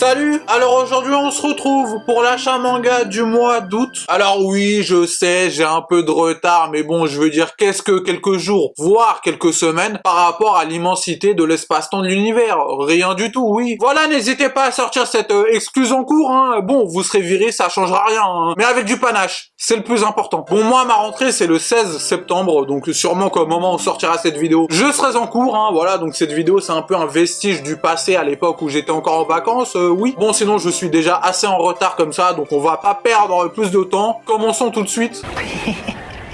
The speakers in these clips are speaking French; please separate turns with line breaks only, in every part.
Salut. Alors aujourd'hui on se retrouve pour l'achat manga du mois d'août. Alors oui, je sais, j'ai un peu de retard, mais bon, je veux dire, qu'est-ce que quelques jours, voire quelques semaines, par rapport à l'immensité de l'espace-temps de l'univers? Rien du tout, oui. Voilà, n'hésitez pas à sortir cette excuse en cours, hein. Bon, vous serez viré, ça changera rien, hein. Mais avec du panache, c'est le plus important. Bon, moi, ma rentrée, c'est le 16 septembre, donc sûrement qu'au moment où on sortira cette vidéo, je serai en cours, hein. Voilà, donc cette vidéo, c'est un peu un vestige du passé à l'époque où j'étais encore en vacances, oui. Bon, sinon, je suis déjà assez en retard comme ça, donc on va pas perdre plus de temps. Commençons tout de suite.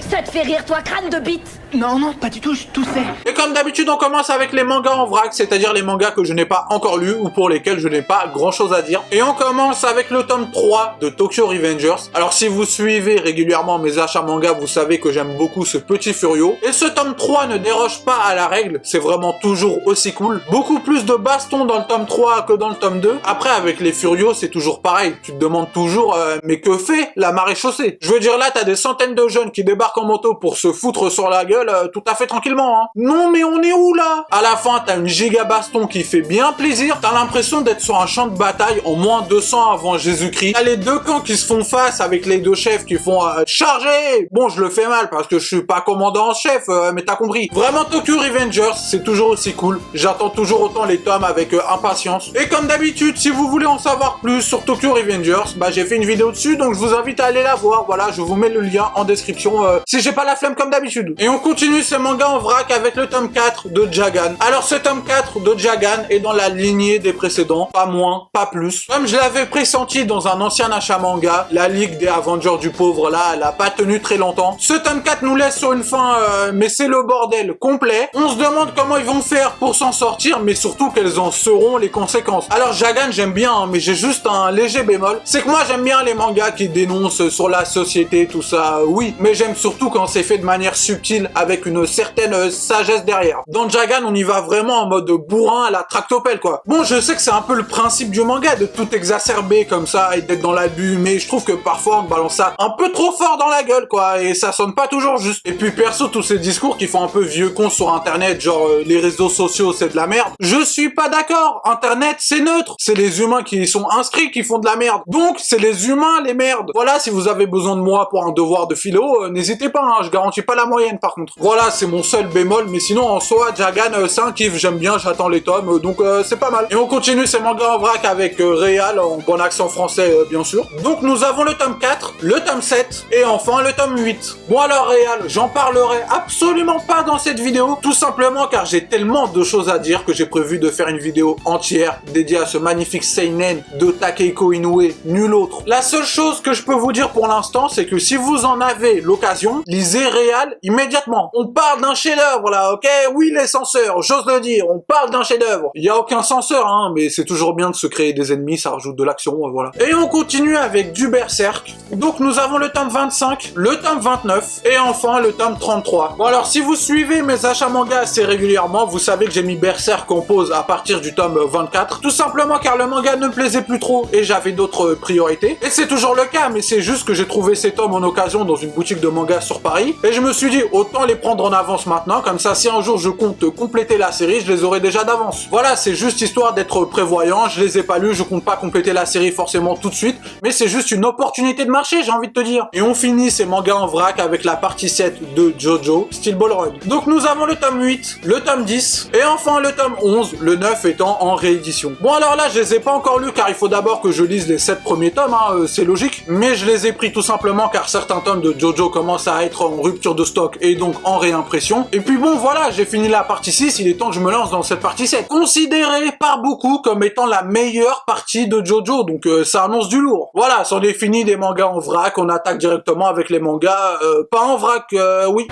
Ça te fait rire, toi, crâne de bite?
Non, non, pas du tout, je toussais.
Et comme d'habitude, on commence avec les mangas en vrac, c'est-à-dire les mangas que je n'ai pas encore lus ou pour lesquels je n'ai pas grand-chose à dire. Et on commence avec le tome 3 de Tokyo Revengers. Alors si vous suivez régulièrement mes achats mangas, vous savez que j'aime beaucoup ce petit Furio. Et ce tome 3 ne déroge pas à la règle, c'est vraiment toujours aussi cool. Beaucoup plus de baston dans le tome 3 que dans le tome 2. Après, avec les Furios, c'est toujours pareil. Tu te demandes toujours, mais que fait la maréchaussée? Je veux dire, là, t'as des centaines de jeunes qui débarquent en moto pour se foutre sur la gueule tout à fait tranquillement, hein. Non, mais on est où, là? À la fin, t'as une giga baston qui fait bien plaisir. T'as l'impression d'être sur un champ de bataille en moins 200 avant Jésus-Christ. T'as les deux camps qui se font face avec les deux chefs qui font charger. Bon, je le fais mal parce que je suis pas commandant en chef, mais t'as compris. Vraiment, Tokyo Revengers, c'est toujours aussi cool. J'attends toujours autant les tomes avec impatience. Et comme d'habitude, si vous voulez en savoir plus sur Tokyo Revengers, bah j'ai fait une vidéo dessus, donc je vous invite à aller la voir. Voilà, je vous mets le lien en description si j'ai pas la flemme comme d'habitude. Et on continue ce manga en vrac avec le tome 4 de Jagan. Alors ce tome 4 de Jagan est dans la lignée des précédents, pas moins, pas plus. Comme je l'avais pressenti dans un ancien achat manga, la Ligue des Avengers du pauvre là, elle a pas tenu très longtemps. Ce tome 4 nous laisse sur une fin, mais c'est le bordel complet. On se demande comment ils vont faire pour s'en sortir, mais surtout quelles en seront les conséquences. Alors Jagan j'aime bien, hein, mais j'ai juste un léger bémol. C'est que moi j'aime bien les mangas qui dénoncent sur la société, tout ça, oui. Mais j'aime surtout quand c'est fait de manière subtile, avec une certaine sagesse derrière. Dans Jagan, on y va vraiment en mode bourrin à la tractopelle, quoi. Bon, je sais que c'est un peu le principe du manga, de tout exacerber comme ça et d'être dans l'abus, mais je trouve que parfois on balance ça un peu trop fort dans la gueule, quoi, et ça sonne pas toujours juste. Et puis perso, tous ces discours qui font un peu vieux con sur internet, genre les réseaux sociaux c'est de la merde, je suis pas d'accord. Internet c'est neutre, c'est les humains qui y sont inscrits qui font de la merde, donc c'est les humains les merdes. Voilà, si vous avez besoin de moi pour un devoir de philo, n'hésitez pas, hein, je garantis pas la moyenne par contre. Voilà, c'est mon seul bémol, mais sinon en soi, Jagan, c'est un kiff, j'aime bien, j'attends les tomes, donc c'est pas mal. Et on continue ces mangas en vrac avec Réal, en bon accent français bien sûr. Donc nous avons le tome 4, le tome 7, et enfin le tome 8. Bon alors Réal, j'en parlerai absolument pas dans cette vidéo, tout simplement car j'ai tellement de choses à dire que j'ai prévu de faire une vidéo entière dédiée à ce magnifique seinen de Takehiko Inoue, nul autre. La seule chose que je peux vous dire pour l'instant, c'est que si vous en avez l'occasion, lisez Réal immédiatement. On parle d'un chef-d'œuvre là, ok? Oui, les censeurs, j'ose le dire, on parle d'un chef-d'œuvre. Il y a aucun censeur, hein, mais c'est toujours bien de se créer des ennemis, ça rajoute de l'action, voilà. Et on continue avec du Berserk. Donc nous avons le tome 25, le tome 29, et enfin le tome 33. Bon alors, si vous suivez mes achats manga assez régulièrement, vous savez que j'ai mis Berserk en pause à partir du tome 24, tout simplement car le manga ne me plaisait plus trop et j'avais d'autres priorités. Et c'est toujours le cas, mais c'est juste que j'ai trouvé ces tomes en occasion dans une boutique de manga sur Paris, et je me suis dit, autant les prendre en avance maintenant, comme ça si un jour je compte compléter la série, je les aurai déjà d'avance. Voilà, c'est juste histoire d'être prévoyant, je les ai pas lus, je compte pas compléter la série forcément tout de suite, mais c'est juste une opportunité de marché, j'ai envie de te dire. Et on finit ces mangas en vrac avec la partie 7 de Jojo, Steel Ball Run. Donc nous avons le tome 8, le tome 10, et enfin le tome 11, le 9 étant en réédition. Bon alors là, je les ai pas encore lus car il faut d'abord que je lise les 7 premiers tomes, hein, c'est logique, mais je les ai pris tout simplement car certains tomes de Jojo commencent à être en rupture de stock et donc en réimpression. Et puis bon voilà, j'ai fini la partie 6, il est temps que je me lance dans cette partie 7. Considérée par beaucoup comme étant la meilleure partie de Jojo, donc ça annonce du lourd. Voilà, c'en est fini des mangas en vrac, on attaque directement avec les mangas, pas en vrac, oui.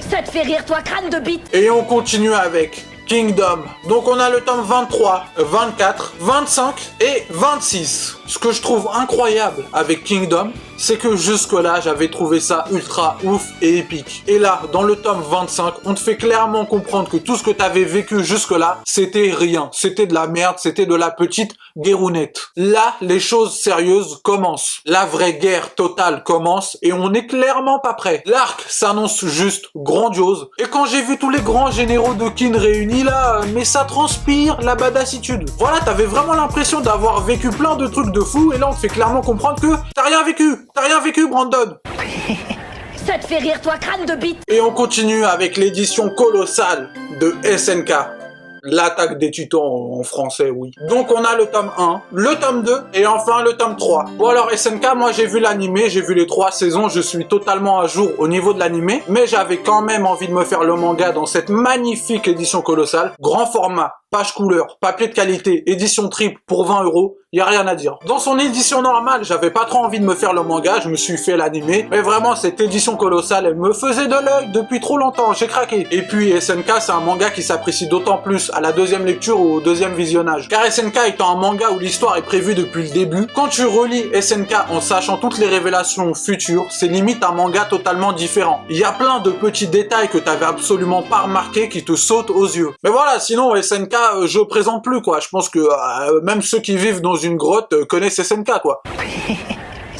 Ça te fait rire, toi, crâne de bite?
Et on continue avec Kingdom. Donc on a le tome 23, 24, 25 et 26. Ce que je trouve incroyable avec Kingdom, c'est que jusque-là, j'avais trouvé ça ultra ouf et épique. Et là, dans le tome 25, on te fait clairement comprendre que tout ce que t'avais vécu jusque-là, c'était rien. C'était de la merde, c'était de la petite guérounette. Là, les choses sérieuses commencent. La vraie guerre totale commence et on n'est clairement pas prêt. L'arc s'annonce juste grandiose. Et quand j'ai vu tous les grands généraux de Kin réunis là, mais ça transpire la badassitude. Voilà, t'avais vraiment l'impression d'avoir vécu plein de trucs de fou et là on te fait clairement comprendre que t'as rien vécu Brandon.
Ça te fait rire, toi, crâne de bite?
Et on continue avec l'édition colossale de SNK. L'attaque des titans en français, oui. Donc on a le tome 1, le tome 2 et enfin le tome 3. Bon alors SNK, moi j'ai vu l'animé, j'ai vu les 3 saisons, je suis totalement à jour au niveau de l'animé, mais j'avais quand même envie de me faire le manga dans cette magnifique édition colossale. Grand format, page couleur, papier de qualité, édition triple pour 20 €. Y a rien à dire. Dans son édition normale, j'avais pas trop envie de me faire le manga, je me suis fait l'animé, mais vraiment cette édition colossale, elle me faisait de l'œil depuis trop longtemps, j'ai craqué. Et puis SNK, c'est un manga qui s'apprécie d'autant plus à la deuxième lecture ou au deuxième visionnage. Car SNK étant un manga où l'histoire est prévue depuis le début, quand tu relis SNK en sachant toutes les révélations futures, c'est limite un manga totalement différent. Il y a plein de petits détails que t'avais absolument pas remarqué qui te sautent aux yeux. Mais voilà, sinon SNK, je présente plus quoi, je pense que même ceux qui vivent dans une grotte connaissent SNK quoi.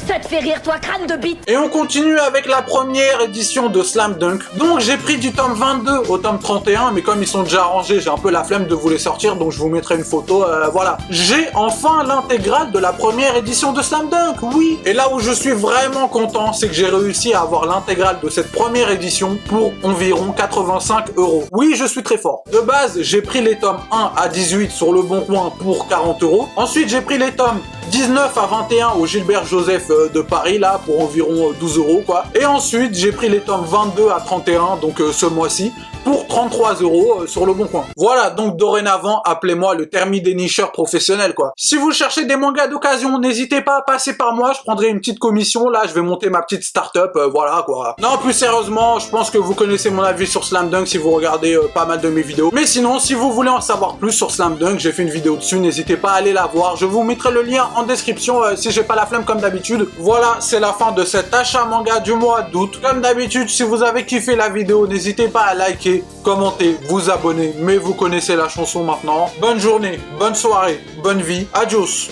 Ça te fait rire, toi, crâne de bite?
Et on continue avec la première édition de Slam Dunk. Donc j'ai pris du tome 22 au tome 31, mais comme ils sont déjà rangés, j'ai un peu la flemme de vous les sortir, donc je vous mettrai une photo, voilà. J'ai enfin l'intégrale de la première édition de Slam Dunk, oui. Et là où je suis vraiment content, c'est que j'ai réussi à avoir l'intégrale de cette première édition pour environ 85 €. Oui, je suis très fort. De base, j'ai pris les tomes 1 à 18 sur le Bon Coin pour 40 €. Ensuite, j'ai pris les tomes 19 à 21 au Gilbert Joseph de Paris là pour environ 12 € quoi. Et ensuite j'ai pris les tomes 22 à 31 donc ce mois-ci pour 33 € sur le Bon Coin. Voilà, donc dorénavant appelez-moi le thermidénicheur professionnel quoi. Si vous cherchez des mangas d'occasion, n'hésitez pas à passer par moi, je prendrai une petite commission là, je vais monter ma petite start-up, voilà quoi. Non, plus sérieusement, je pense que vous connaissez mon avis sur Slam Dunk si vous regardez pas mal de mes vidéos. Mais sinon, si vous voulez en savoir plus sur Slam Dunk, j'ai fait une vidéo dessus, n'hésitez pas à aller la voir, je vous mettrai le lien en description si j'ai pas la flemme comme d'habitude. Voilà, c'est la fin de cet achat manga du mois d'août. Comme d'habitude, si vous avez kiffé la vidéo, n'hésitez pas à liker, commenter, vous abonner, mais vous connaissez la chanson maintenant. Bonne journée, bonne soirée, bonne vie, adios.